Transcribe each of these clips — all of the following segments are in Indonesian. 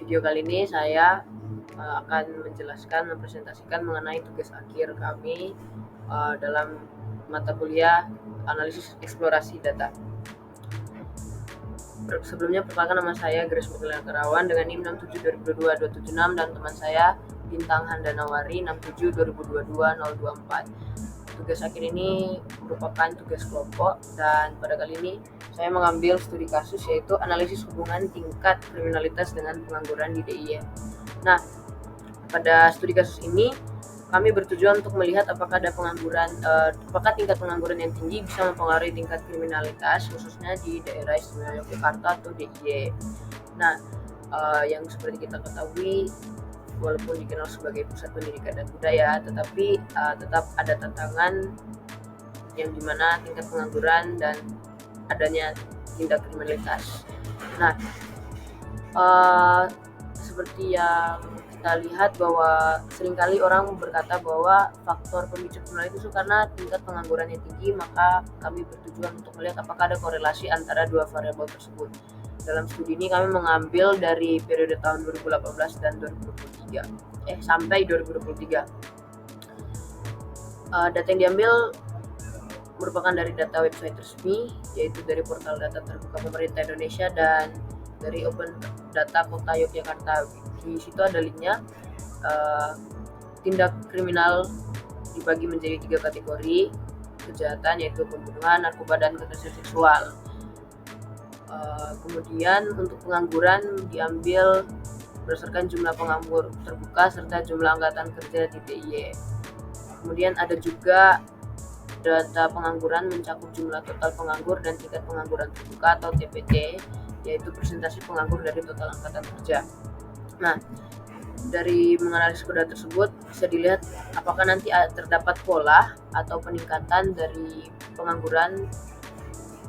video kali ini saya akan mempresentasikan mengenai tugas akhir kami dalam mata kuliah analisis eksplorasi data. Sebelumnya perkenalkan, nama saya Grace Mutiara Karawan dengan NIM 67202276 dan teman saya Bintang Handanawari 672022-024. Tugas akhir ini merupakan tugas kelompok dan pada kali ini saya mengambil studi kasus yaitu analisis hubungan tingkat kriminalitas dengan pengangguran di DIY. Nah, pada studi kasus ini kami bertujuan untuk melihat apakah tingkat pengangguran yang tinggi bisa mempengaruhi tingkat kriminalitas khususnya di daerah istimewa Yogyakarta atau DIY. Nah, yang seperti kita ketahui, walaupun dikenal sebagai pusat pendidikan dan budaya, tetapi tetap ada tantangan yang dimana tingkat pengangguran dan adanya tindak kriminalitas. Nah, seperti yang kita lihat bahwa seringkali orang berkata bahwa faktor pemicu kriminalitas itu karena tingkat pengangguran yang tinggi, maka kami bertujuan untuk melihat apakah ada korelasi antara dua variabel tersebut. Dalam studi ini kami mengambil dari periode tahun 2018 dan 2023 sampai 2023. Data yang diambil merupakan dari data website resmi, yaitu dari portal data terbuka pemerintah Indonesia dan dari Open Data Kota Yogyakarta. Di situ ada linknya. Tindak kriminal dibagi menjadi 3 kategori kejahatan, yaitu pembunuhan, narkoba, dan kekerasan seksual. Kemudian untuk pengangguran diambil berdasarkan jumlah penganggur terbuka serta jumlah angkatan kerja di DIY. Kemudian ada juga data pengangguran mencakup jumlah total penganggur dan tingkat pengangguran terbuka atau TPT, yaitu presentasi penganggur dari total angkatan kerja. Nah, dari menganalisis data tersebut bisa dilihat apakah nanti terdapat pola atau peningkatan dari pengangguran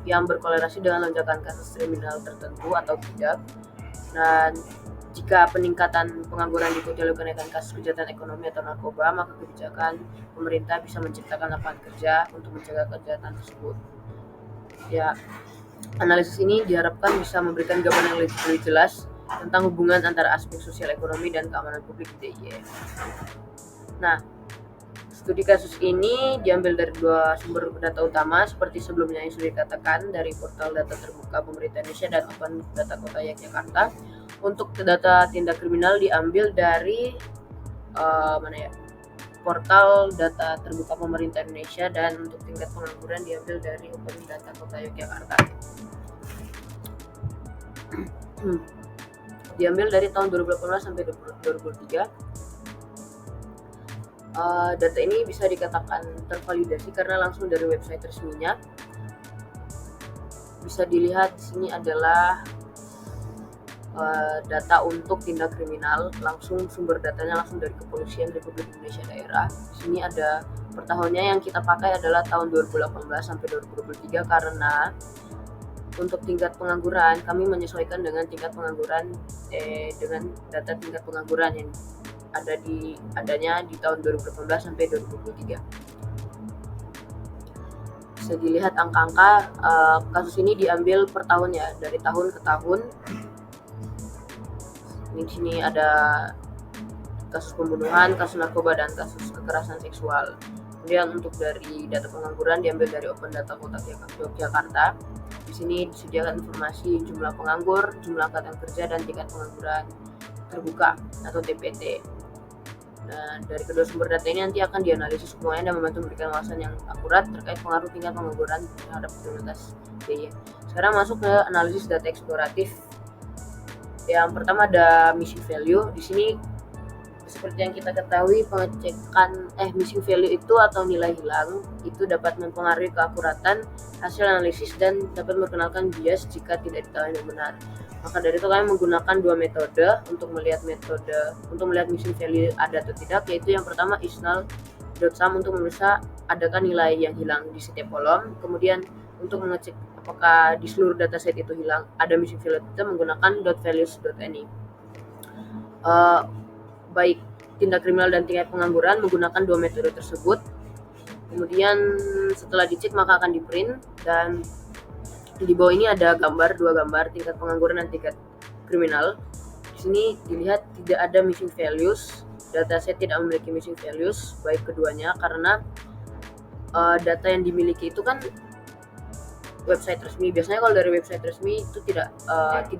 yang berkorelasi dengan lonjakan kasus kriminal tertentu atau tidak. Dan jika peningkatan pengangguran diikuti oleh kenaikan kasus kejahatan ekonomi atau narkoba, maka kebijakan pemerintah bisa menciptakan lapangan kerja untuk mencegah kejahatan tersebut. Ya, analisis ini diharapkan bisa memberikan gambaran yang lebih jelas tentang hubungan antara aspek sosial ekonomi dan keamanan publik di DIY. Nah, studi kasus ini diambil dari 2 sumber data utama seperti sebelumnya yang sudah dikatakan, dari portal data terbuka pemerintah Indonesia dan Open Data Kota Yogyakarta. Untuk data tindak kriminal diambil dari portal data terbuka pemerintah Indonesia, dan untuk tingkat pengangguran diambil dari Open Data Kota Yogyakarta. Diambil dari tahun 2018 sampai 2023. Data ini bisa dikatakan tervalidasi karena langsung dari website resminya. Bisa dilihat di sini adalah data untuk tindak kriminal, langsung sumber datanya langsung dari Kepolisian Republik Indonesia daerah. Di sini ada per tahunnya, yang kita pakai adalah tahun 2018 sampai 2023 karena untuk tingkat pengangguran kami menyesuaikan dengan tingkat pengangguran dengan data tingkat pengangguran yang adanya di tahun 2018 sampai 2023. Bisa dilihat angka-angka kasus ini diambil per tahun ya, dari tahun ke tahun. Di sini ada kasus pembunuhan, kasus narkoba, dan kasus kekerasan seksual. Kemudian untuk dari data pengangguran diambil dari Open Data Kota Yogyakarta. Di sini disediakan informasi jumlah penganggur, jumlah angkatan kerja, dan tingkat pengangguran terbuka atau TPT. Nah, dari kedua sumber data ini nanti akan dianalisis semuanya dan membantu memberikan wawasan yang akurat terkait pengaruh tingkat pengangguran terhadap kriminalitas DIY. Sekarang masuk ke analisis data eksploratif. Yang pertama ada missing value. Di sini seperti yang kita ketahui, pengecekan missing value itu atau nilai hilang itu dapat mempengaruhi keakuratan hasil analisis dan dapat memperkenalkan bias jika tidak diketahui dengan benar. Maka dari itu kami menggunakan 2 metode untuk melihat missing value ada atau tidak, yaitu yang pertama isNull.Sum untuk memeriksa adakah nilai yang hilang di setiap kolom. Kemudian untuk mengecek apakah di seluruh dataset itu hilang ada missing value, kita menggunakan .values.ni. Baik tindak kriminal dan tingkat pengangguran menggunakan 2 metode tersebut. Kemudian setelah dicek maka akan di print, dan di bawah ini ada 2 gambar tingkat pengangguran dan tingkat kriminal. Di sini dilihat tidak ada missing values, dataset tidak memiliki missing values baik keduanya, karena data yang dimiliki itu kan website resmi. Biasanya kalau dari website resmi itu tidak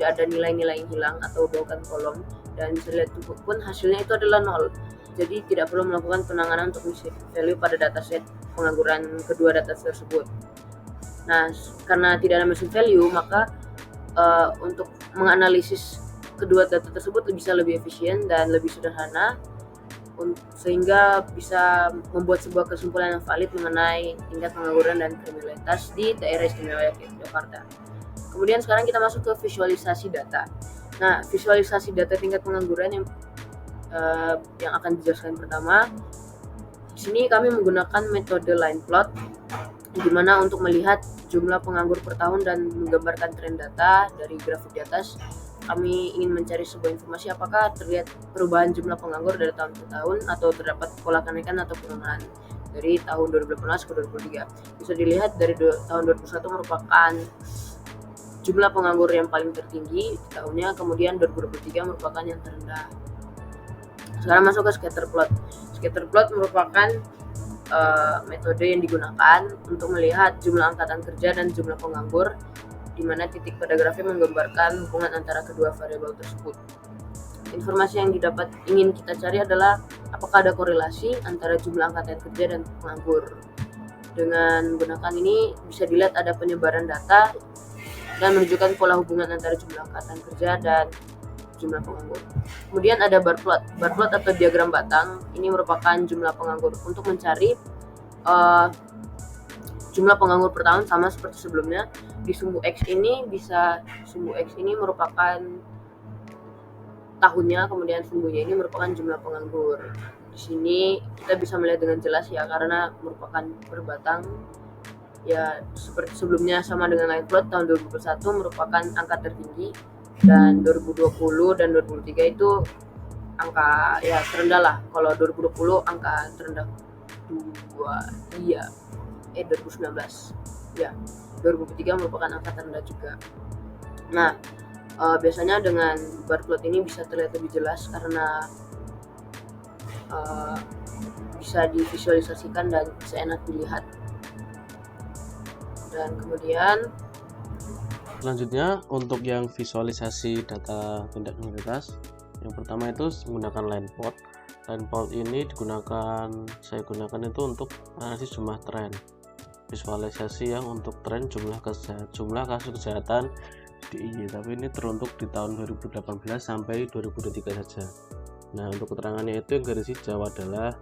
ada nilai-nilai yang hilang atau baukan kolom, dan bisa dilihat pun hasilnya itu adalah 0. Jadi tidak perlu melakukan penanganan untuk missing value pada dataset pengangguran kedua dataset tersebut. Nah, karena tidak ada missing value, maka untuk menganalisis kedua data tersebut bisa lebih efisien dan lebih sederhana, sehingga bisa membuat sebuah kesimpulan yang valid mengenai tingkat pengangguran dan kriminalitas di daerah istimewa Yogyakarta. Kemudian sekarang kita masuk ke visualisasi data. Nah, visualisasi data tingkat pengangguran yang akan dijelaskan pertama. Di sini kami menggunakan metode line plot, di mana untuk melihat jumlah penganggur per tahun dan menggambarkan tren data dari grafik di atas, kami ingin mencari sebuah informasi apakah terlihat perubahan jumlah penganggur dari tahun ke tahun atau terdapat pola kenaikan atau penurunan dari tahun 2018 ke 2023. Bisa dilihat dari tahun 2021 merupakan jumlah penganggur yang paling tertinggi di tahunnya, kemudian 2023 merupakan yang terendah. Sekarang masuk ke scatter plot. Scatter plot merupakan metode yang digunakan untuk melihat jumlah angkatan kerja dan jumlah penganggur, di mana titik pada grafik menggambarkan hubungan antara kedua variabel tersebut. Informasi yang ingin kita cari adalah apakah ada korelasi antara jumlah angkatan kerja dan penganggur. Dengan menggunakan ini bisa dilihat ada penyebaran data dan menunjukkan pola hubungan antara jumlah angkatan kerja dan jumlah penganggur. Kemudian ada bar plot. Bar plot atau diagram batang ini merupakan jumlah penganggur. Untuk mencari jumlah penganggur per tahun sama seperti sebelumnya, di sumbu X ini merupakan tahunnya, kemudian sumbunya ini merupakan jumlah penganggur. Di sini kita bisa melihat dengan jelas ya, karena merupakan berbatang ya, seperti sebelumnya sama dengan line plot. Tahun 2021 merupakan angka tertinggi, dan 2020 dan 2023 itu angka ya terendah lah. Kalau 2020 angka terendah 2019 ya, 2023 merupakan angka terendah juga. Nah, biasanya dengan bar plot ini bisa terlihat lebih jelas karena bisa divisualisasikan dan bisa enak dilihat. Dan kemudian selanjutnya untuk yang visualisasi data tindak kriminalitas, yang pertama itu menggunakan line plot. Line plot ini saya gunakan itu untuk analisis jumlah tren, visualisasi yang untuk tren jumlah kasus kejahatan DIY, tapi ini teruntuk di tahun 2018 sampai 2023 saja. Nah, untuk keterangannya itu yang garis hijau adalah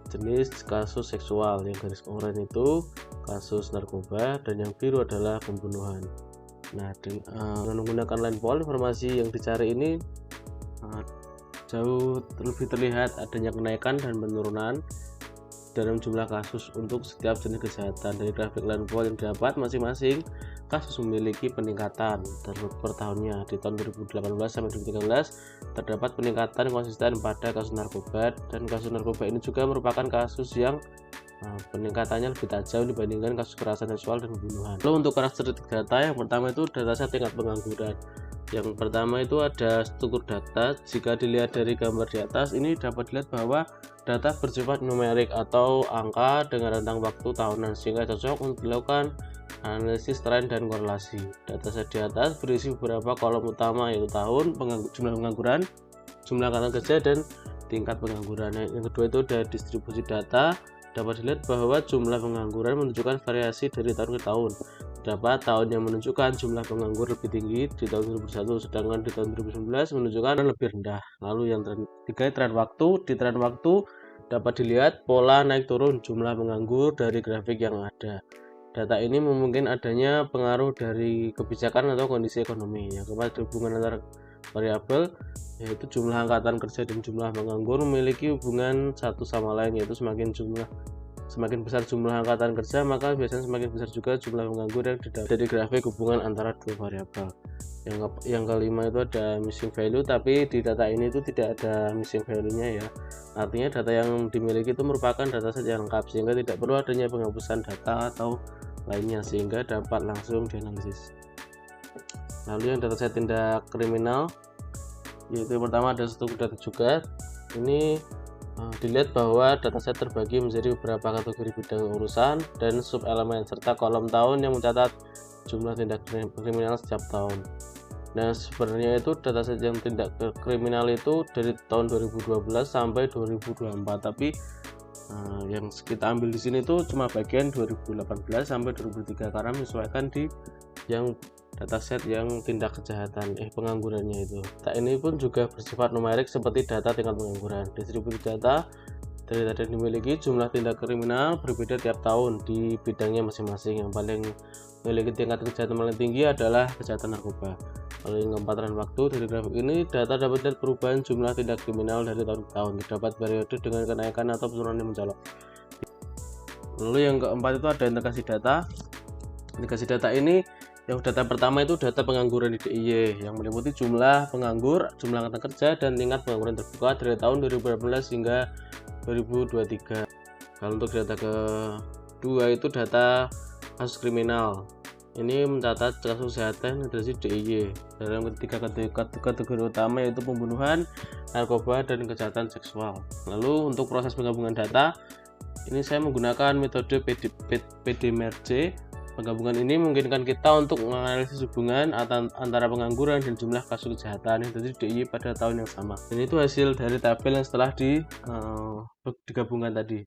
jenis kasus seksual, yang garis oranye itu kasus narkoba, dan yang biru adalah pembunuhan. Nah, dengan menggunakan line plot, informasi yang dicari ini jauh lebih terlihat adanya kenaikan dan penurunan dalam jumlah kasus untuk setiap jenis kejahatan. Dari grafik line plot yang didapat, masing-masing kasus memiliki peningkatan per tahunnya. Di tahun 2018 sampai 2013 terdapat peningkatan konsisten pada kasus narkoba, dan kasus narkoba ini juga merupakan kasus yang peningkatannya lebih tajam dibandingkan kasus kekerasan seksual dan pembunuhan. Lalu untuk karakteristik data, yang pertama itu dataset tingkat pengangguran. Yang pertama itu ada struktur data. Jika dilihat dari gambar di atas, ini dapat dilihat bahwa data bersifat numerik atau angka dengan rentang waktu tahunan, sehingga cocok untuk dilakukan analisis tren dan korelasi. Dataset di atas berisi beberapa kolom utama, yaitu tahun, jumlah pengangguran, jumlah angkatan kerja, dan tingkat pengangguran. Yang kedua itu ada distribusi data. Dapat dilihat bahwa jumlah pengangguran menunjukkan variasi dari tahun ke tahun. Terdapat tahun yang menunjukkan jumlah penganggur lebih tinggi di tahun 2001, sedangkan di tahun 2019 menunjukkan lebih rendah. Lalu yang ketiga, tren waktu. Di tren waktu dapat dilihat pola naik turun jumlah penganggur dari grafik yang ada. Data ini memungkinkan adanya pengaruh dari kebijakan atau kondisi ekonomi. Yang keempat, hubungan antar variabel, yaitu jumlah angkatan kerja dan jumlah penganggur memiliki hubungan satu sama lain, yaitu semakin besar jumlah angkatan kerja, maka biasanya semakin besar juga jumlah penganggur yang dari grafik hubungan antara dua variabel. Yang kelima itu ada missing value, tapi di data ini itu tidak ada missing value-nya ya. Artinya data yang dimiliki itu merupakan dataset yang lengkap, sehingga tidak perlu adanya penghapusan data atau lainnya, sehingga dapat langsung dianalisis. Lalu yang dataset tindak kriminal, yaitu yang pertama ada struktur data juga. Ini dilihat bahwa dataset terbagi menjadi beberapa kategori bidang urusan dan sub elemen serta kolom tahun yang mencatat jumlah tindak kriminal setiap tahun. Nah, sebenarnya itu dataset yang tindak kriminal itu dari tahun 2012 sampai 2024, tapi yang kita ambil di sini itu cuma bagian 2018 sampai 2023 karena menyesuaikan di yang dataset yang tindak kejahatan penganggurannya itu. Data ini pun juga bersifat numerik seperti data tingkat pengangguran. Distribusi data dari data yang dimiliki, jumlah tindak kriminal berbeda tiap tahun di bidangnya masing-masing. Yang paling memiliki tingkat kejahatan paling tinggi adalah kejahatan narkoba. Lalu yang keempat, rentang waktu. Dari grafik ini data dapat dilihat perubahan jumlah tindak kriminal dari tahun ke tahun. Terdapat periode dengan kenaikan atau penurunan yang mencolok. Lalu yang keempat itu ada integrasi data. Integrasi data ini, yang data pertama itu data pengangguran di DIY yang meliputi jumlah penganggur, jumlah angkatan kerja, dan tingkat pengangguran terbuka dari tahun 2018 hingga 2023. Kalau untuk data kedua itu data kasus kriminal. Ini mencatat kasus kesehatan dari DIY dalam tiga kategori utama, yaitu pembunuhan, narkoba, dan kejahatan seksual. Lalu untuk proses penggabungan data, ini saya menggunakan metode PDMRC. Penggabungan ini memungkinkan kita untuk menganalisis hubungan antara pengangguran dan jumlah kasus kejahatan yang terjadi di DIY pada tahun yang sama. Dan itu hasil dari tabel yang setelah digabungkan tadi.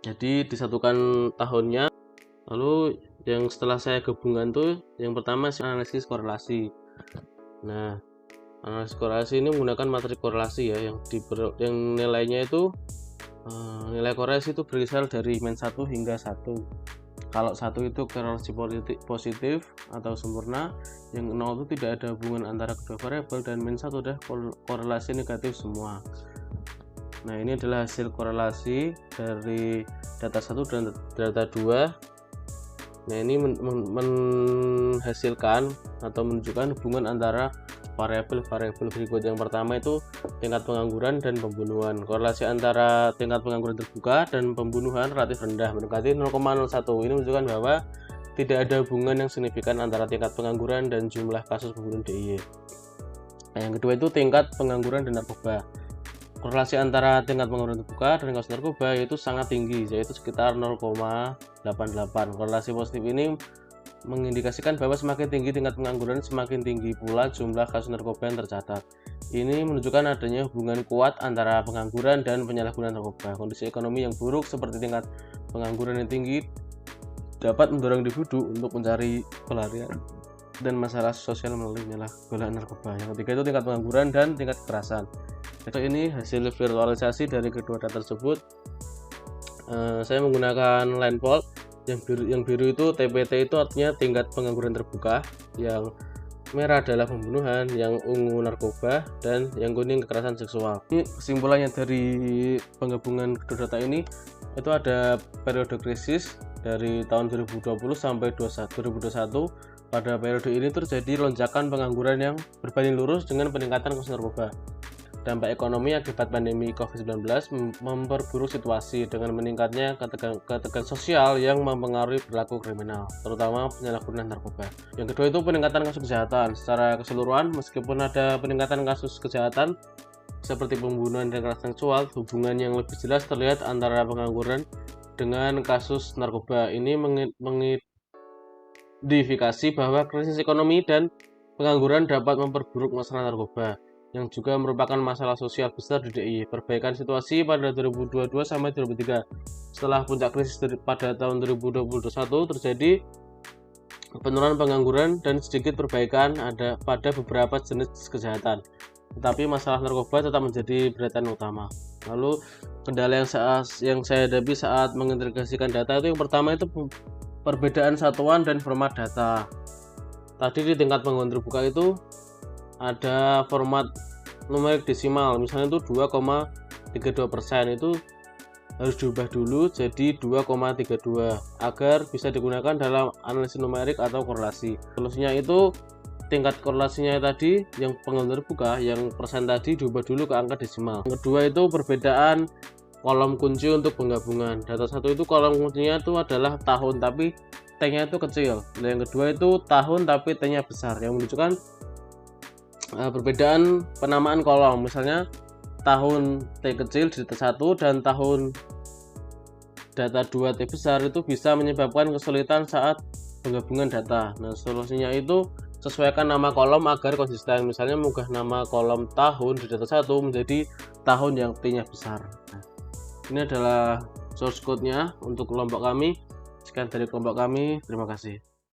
Jadi disatukan tahunnya. Lalu yang setelah saya gabungan tuh, yang pertama analisis korelasi. Nah, analisis korelasi ini menggunakan materi korelasi ya, yang nilainya itu nilai korelasi itu berkisar dari -1 hingga 1. Kalau 1 itu korelasi positif atau sempurna, yang 0 itu tidak ada hubungan antara kedua variabel, dan -1 adalah korelasi negatif semua. Nah, ini adalah hasil korelasi dari data 1 dan data 2. Nah, ini menghasilkan atau menunjukkan hubungan antara variabel-variabel berikut. Yang pertama itu tingkat pengangguran dan pembunuhan. Korelasi antara tingkat pengangguran terbuka dan pembunuhan relatif rendah, mendekati 0,01. Ini menunjukkan bahwa tidak ada hubungan yang signifikan antara tingkat pengangguran dan jumlah kasus pembunuhan DIY. Nah, yang kedua itu tingkat pengangguran dan narkoba. Korelasi antara tingkat pengangguran terbuka dan kasus narkoba yaitu sangat tinggi, yaitu sekitar 0,88. Korelasi positif ini mengindikasikan bahwa semakin tinggi tingkat pengangguran, semakin tinggi pula jumlah kasus narkoba yang tercatat. Ini menunjukkan adanya hubungan kuat antara pengangguran dan penyalahgunaan narkoba. Kondisi ekonomi yang buruk seperti tingkat pengangguran yang tinggi dapat mendorong individu untuk mencari pelarian dan masalah sosial melalui penyalahgunaan narkoba. Yang ketiga itu tingkat pengangguran dan tingkat kekerasan. Itu ini hasil virtualisasi dari kedua data tersebut. Saya menggunakan line plot. Yang biru itu TPT, itu artinya tingkat pengangguran terbuka, yang merah adalah pembunuhan, yang ungu narkoba, dan yang kuning kekerasan seksual. Ini kesimpulannya dari penggabungan kedua data ini, itu ada periode krisis dari tahun 2020 sampai 2021. Pada periode ini terjadi lonjakan pengangguran yang berbanding lurus dengan peningkatan kasus narkoba. Dampak ekonomi akibat pandemi COVID-19 memperburuk situasi dengan meningkatnya ketegangan sosial yang mempengaruhi perilaku kriminal, terutama penyalahgunaan narkoba. Yang kedua itu peningkatan kasus kejahatan. Secara keseluruhan, meskipun ada peningkatan kasus kejahatan seperti pembunuhan dan kekerasan seksual, hubungan yang lebih jelas terlihat antara pengangguran dengan kasus narkoba. Ini mengidentifikasi bahwa krisis ekonomi dan pengangguran dapat memperburuk masalah narkoba, yang juga merupakan masalah sosial besar di DIY. Perbaikan situasi pada 2022 sampai 2023. Setelah puncak krisis pada tahun 2021 terjadi penurunan pengangguran dan sedikit perbaikan ada pada beberapa jenis kejahatan. Tetapi masalah narkoba tetap menjadi perhatian utama. Lalu kendala yang saya hadapi saat mengintegrasikan data itu, yang pertama itu perbedaan satuan dan format data. Tadi di tingkat pengangguran terbuka itu ada format numerik desimal, misalnya itu 2,32%, itu harus diubah dulu jadi 2,32 agar bisa digunakan dalam analisis numerik atau korelasi. Solusinya itu tingkat korelasinya tadi yang pengangguran terbuka, yang persen tadi diubah dulu ke angka desimal. Yang kedua itu perbedaan kolom kunci untuk penggabungan. Data satu itu kolom kuncinya itu adalah tahun tapi T-nya itu kecil. Nah, yang kedua itu tahun tapi T-nya besar, yang menunjukkan perbedaan penamaan kolom, misalnya tahun T kecil di data 1 dan tahun data 2 T besar itu bisa menyebabkan kesulitan saat penggabungan data. Nah, solusinya itu sesuaikan nama kolom agar konsisten. Misalnya mengubah nama kolom tahun di data 1 menjadi tahun yang T-nya besar. Nah, ini adalah source code-nya untuk kelompok kami. Sekian dari kelompok kami. Terima kasih.